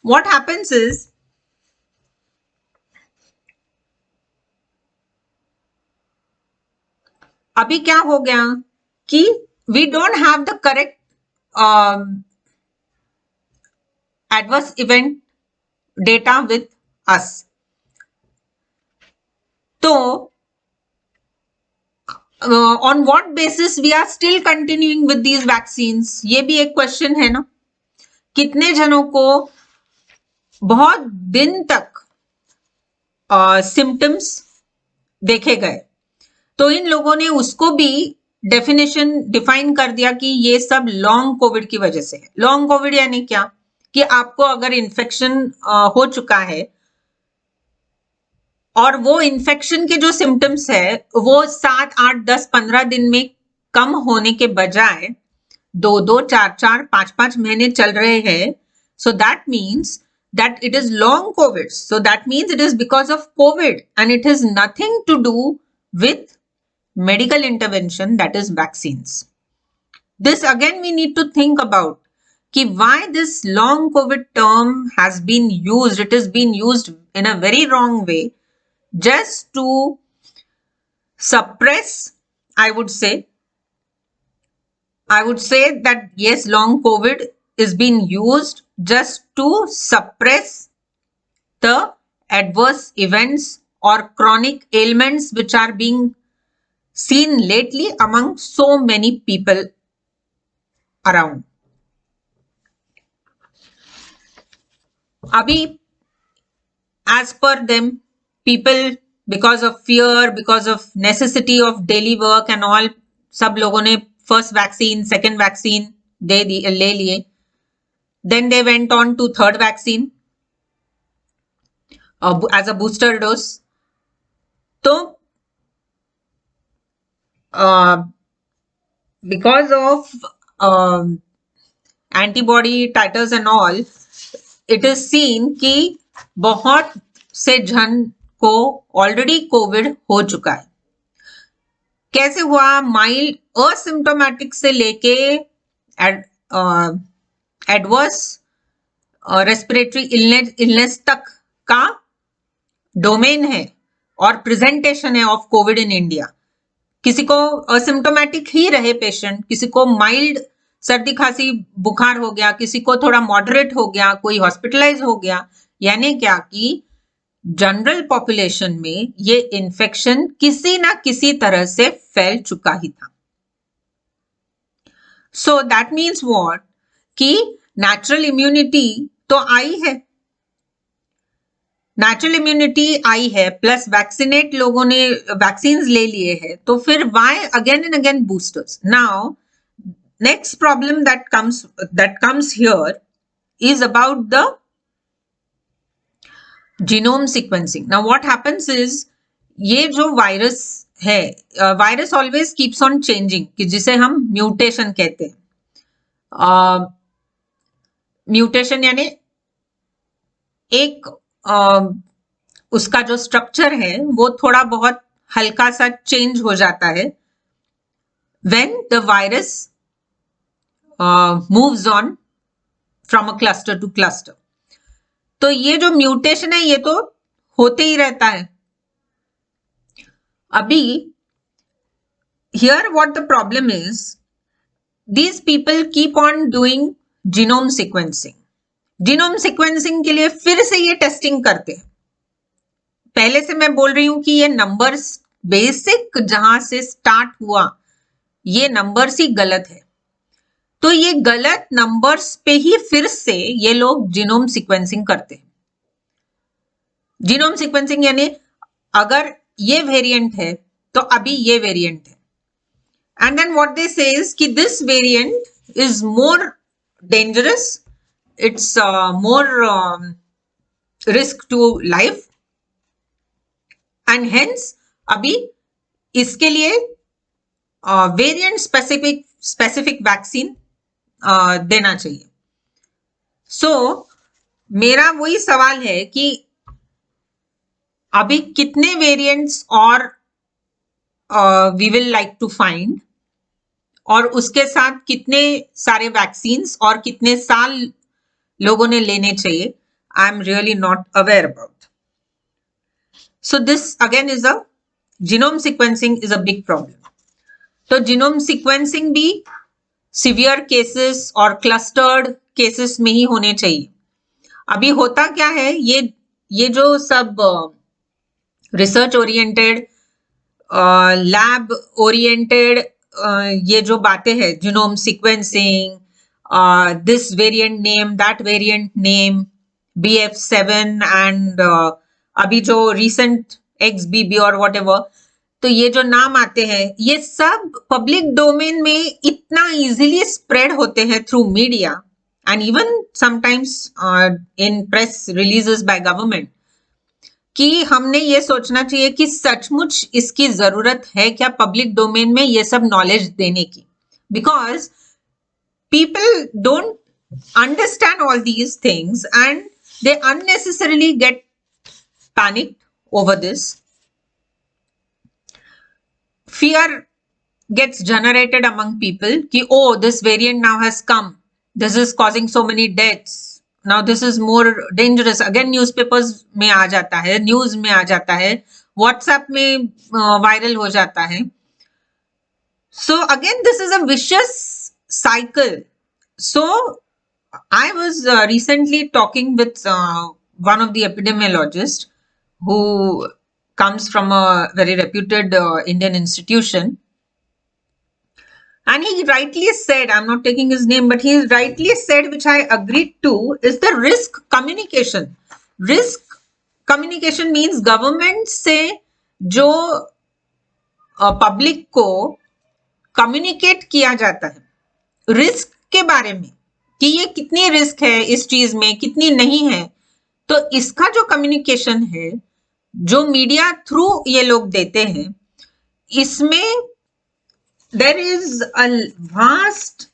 what happens is अभी क्या हो गया कि we don't have the correct adverse event data with us. तो on what basis we are still continuing with these vaccines? ये भी एक क्वेश्चन है ना. कितने जनों को बहुत दिन तक सिम्टम्स देखे गए, तो इन लोगों ने उसको भी डेफिनेशन डिफाइन कर दिया कि ये सब लॉन्ग कोविड की वजह से है. लॉन्ग कोविड यानी क्या कि आपको अगर इन्फेक्शन हो चुका है और वो इन्फेक्शन के जो सिम्टम्स है वो 7, 8, 10, 15 दिन में कम होने के बजाय 2, 4, 5 महीने चल रहे हैं. So that means that it is long COVID. So that means it is because of COVID and it has nothing to do with medical intervention, that is vaccines. This again we need to think about कि why this long COVID term has been used. It has been used in a very wrong way just to suppress, I would say that yes, long COVID is being used just to suppress the adverse events or chronic ailments which are being seen lately among so many people around. Abhi, as per them, people, because of fear, because of necessity of daily work and all, सब लोगों ने first vaccine, second vaccine ले लिए. Then they went on to third vaccine as a booster dose. So, because of antibody titers and all, it is seen कि बहुत से जन को ऑलरेडी कोविड हो चुका है. कैसे हुआ? माइल्ड असिम्प्टोमेटिक से लेके एडवर्स रेस्पिरेटरी इलनेस तक का डोमेन है और प्रेजेंटेशन है ऑफ कोविड इन इंडिया. किसी को असिम्प्टोमेटिक ही रहे पेशेंट, किसी को माइल्ड सर्दी खांसी बुखार हो गया, किसी को थोड़ा मॉडरेट हो गया, कोई हॉस्पिटलाइज हो गया, यानी क्या कि जनरल पॉपुलेशन में ये इन्फेक्शन किसी ना किसी तरह से फैल चुका ही था. सो दैट मीन्स व्हाट कि नेचुरल इम्यूनिटी तो आई है, नेचुरल इम्यूनिटी आई है, प्लस वैक्सीनेट लोगों ने वैक्सीन ले लिए हैं, तो फिर why again and again boosters? Now next problem that comes here is about the genome sequencing. Now what happens is, ये जो वायरस है, virus always keeps on changing, कि जिसे हम म्यूटेशन कहते हैं. म्यूटेशन यानी एक उसका जो स्ट्रक्चर है वो थोड़ा बहुत हल्का सा चेंज हो जाता है when the virus moves on from a cluster two cluster. तो ये जो म्यूटेशन है ये तो होते ही रहता है. अभी here what the problem is, these people keep on doing genome sequencing. Genome sequencing के लिए फिर से ये टेस्टिंग करते हैं. पहले से मैं बोल रही हूं कि ये नंबर्स बेसिक जहां से स्टार्ट हुआ ये नंबर्स ही गलत है. तो ये गलत नंबर्स पे ही फिर से ये लोग जीनोम सीक्वेंसिंग करते हैं. जीनोम सीक्वेंसिंग यानी अगर ये वेरिएंट है तो अभी ये वेरिएंट है. And then what they say is कि this variant is more dangerous, it's more risk to life, and hence अभी इसके लिए variant specific vaccine देना चाहिए. So मेरा वही सवाल है कि अभी कितने variants और we will like to find, और उसके साथ कितने सारे वैक्सीन्स और कितने साल लोगों ने लेने चाहिए. I'm really not aware about. So this again is a genome sequencing is a big problem. तो genome sequencing भी severe cases और clustered cases में ही होने चाहिए. अभी होता क्या है, ये जो सब रिसर्च ओरिएंटेड लैब ओरिएंटेड ये जो बातें हैं, genome sequencing, this variant name, that variant name, BF7 and अभी जो रिसेंट XBB और वॉट एवर, तो ये जो नाम आते हैं ये सब पब्लिक डोमेन में इतना इजीली स्प्रेड होते हैं through media and even sometimes in press releases by government, कि हमने ये सोचना चाहिए कि सचमुच इसकी जरूरत है क्या पब्लिक डोमेन में ये सब नॉलेज देने की, because people don't understand all these things and they unnecessarily get panicked over this. Fear gets generated among people कि oh, this variant now has come, this is causing so many deaths, now this is more dangerous. Again newspapers में आ जाता है, news में आ जाता है, WhatsApp में viral हो जाता है. So again this is a vicious cycle. So I was recently talking with one of the epidemiologists who comes from a very reputed Indian institution. And he rightly said, I'm not taking his name, but he rightly said, which I agreed to, is the risk communication. Risk communication means government से जो public को communicate किया जाता है risk के बारे में कि ये कितनी रिस्क है इस चीज में, कितनी नहीं है, तो इसका जो कम्युनिकेशन है जो मीडिया थ्रू ये लोग देते हैं, इसमें there is a vast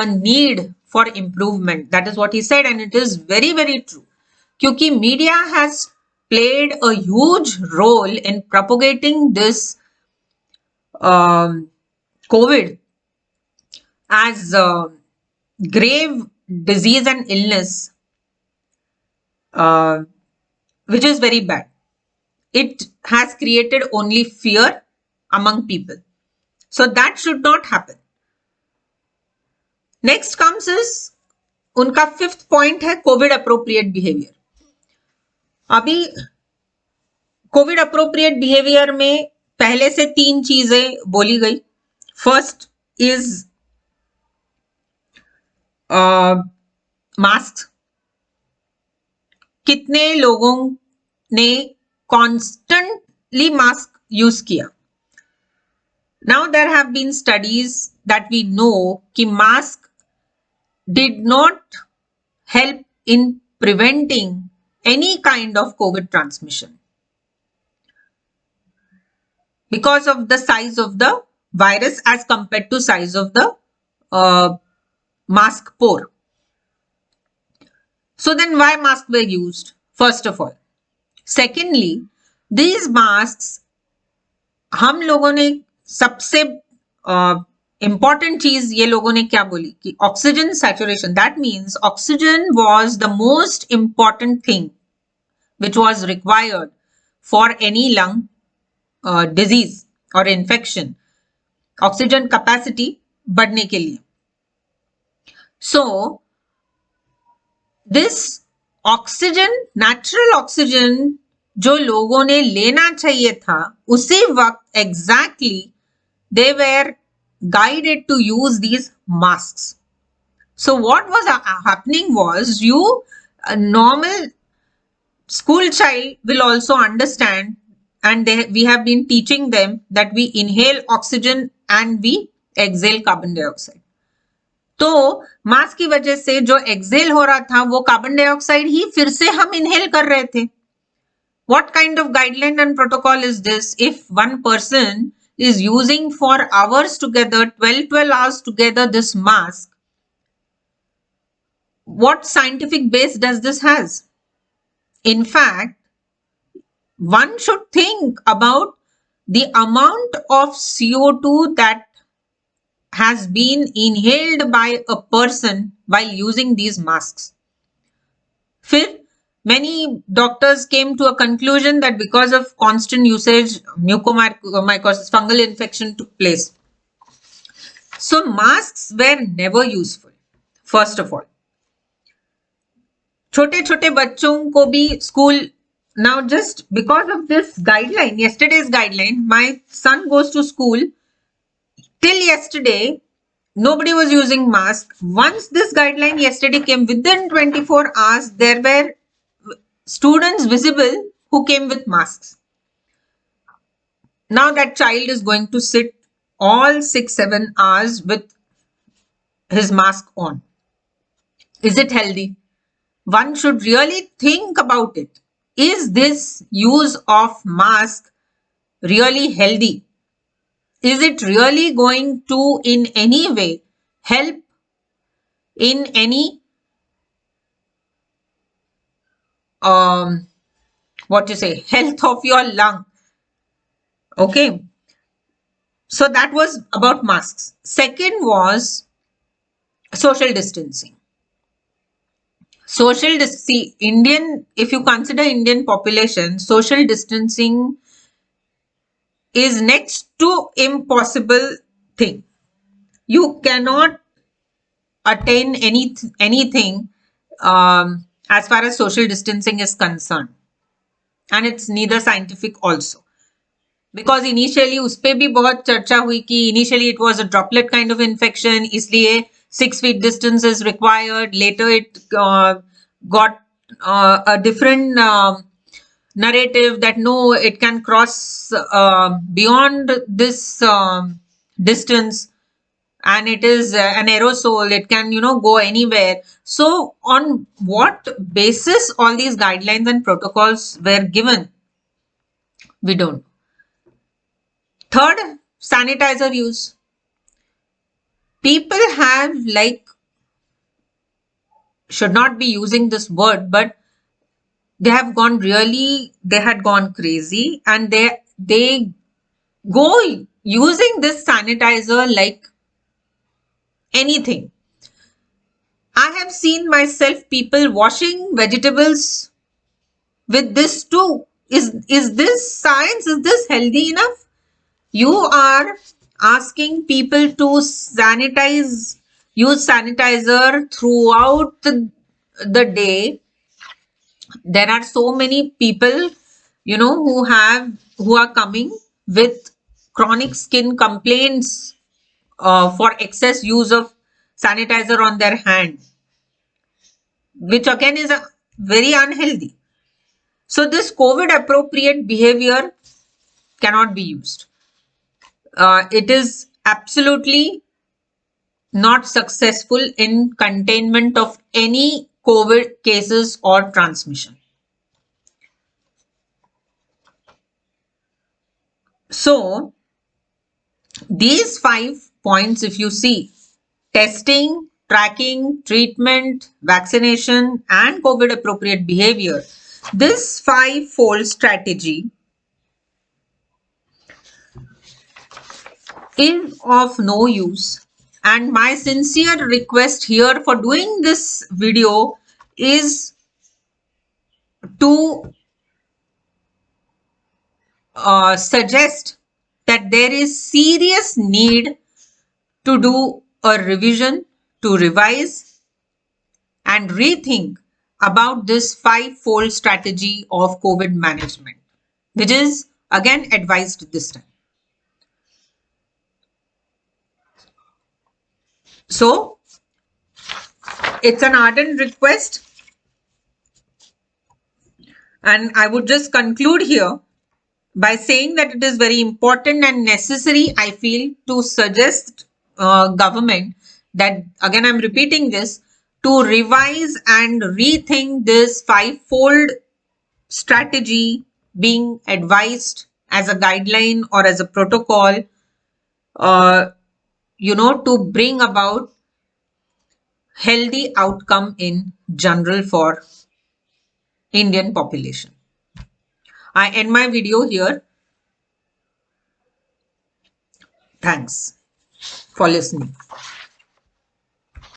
need for improvement. That is what he said, and it is very, very true. क्योंकि media has played a huge role in propagating this COVID as grave disease and illness, which is very bad. It has created only fear among people. So that should not happen. Next comes is उनका fifth point है Covid appropriate behaviour. अभी Covid appropriate behaviour में पहले से 3 चीजें बोली गई. First is mask. कितने लोगों ने कॉन्स्टेंटली मास्क यूज किया. Now there have been studies that we know कि mask did not help in preventing any kind of COVID transmission because of the size of the virus as compared to size of the mask pore. So then why masks were used, first of all. Secondly, these masks हम लोगों ने सबसे important चीज ये लोगों ने क्या बोली कि oxygen saturation. That means oxygen was the most important thing which was required for any lung disease और इन्फेक्शन. ऑक्सीजन कैपेसिटी बढ़ने के लिए. So this oxygen, natural oxygen जो लोगों ने लेना चाहिए था, उसी वक्त exactly they were guided to use these masks. So what was happening was, a normal school child will also understand, and we have been teaching them that we inhale oxygen and we exhale carbon dioxide. तो mask की वजह से जो Excel हो रहा था वो carbon dioxide ही फिर से हम इनहेल कर रहे थे. What kind of guideline and protocol is this? If one person is using for hours together, 12 hours together, this mask, what scientific base does this has? In fact, one should think about the amount of CO2 that has been inhaled by a person while using these masks. फिर Many doctors came to a conclusion that because of constant usage, mucormycosis, fungal infection took place. So masks were never useful. First of all, छोटे छोटे बच्चों को भी school now, just because of this guideline, yesterday's guideline, my son goes to school. Till yesterday, nobody was using mask. Once this guideline yesterday came, within 24 hours, there were students visible who came with masks. Now that child is going to sit all 6-7 hours with his mask on. Is it healthy? One should really think about it. Is this use of mask really healthy? Is it really going to in any way help in any what to say, health of your lung? Okay, so that was about masks. Second was social distancing. See, Indian, if you consider Indian population, social distancing is next to impossible thing. You cannot attain anything as far as social distancing is concerned, and it's neither scientific also. Because initially उस पे भी बहुत चर्चा हुई कि initially it was a droplet kind of infection, इसलिए 6 feet distance is required. Later it got a different narrative that no, it can cross beyond this distance, and it is an aerosol, it can go anywhere. So on what basis all these guidelines and protocols were given, we don't. Third, sanitizer use. People have, like, should not be using this word, but they had gone crazy, and they go using this sanitizer like anything. I have seen myself people washing vegetables with this too. Is this science? Is this healthy enough? You are asking people to use sanitizer throughout the day. There are so many people, who are coming with chronic skin complaints for excess use of sanitizer on their hand, which again is very unhealthy. So this COVID appropriate behavior cannot be used. It is absolutely not successful in containment of any COVID cases or transmission. So these 5 points, if you see, testing, tracking, treatment, vaccination, and COVID appropriate behavior, this 5-fold strategy is of no use. And my sincere request here for doing this video is to suggest that there is serious need to do a revision, to revise and rethink about this 5-fold strategy of COVID management, which is again advised this time. So it's an ardent request, and I would just conclude here by saying that it is very important and necessary, I feel, to suggest government that, again I'm repeating this, to revise and rethink this 5-fold strategy being advised as a guideline or as a protocol, to bring about healthy outcome in general for Indian population. I end my video here. Thanks for listening.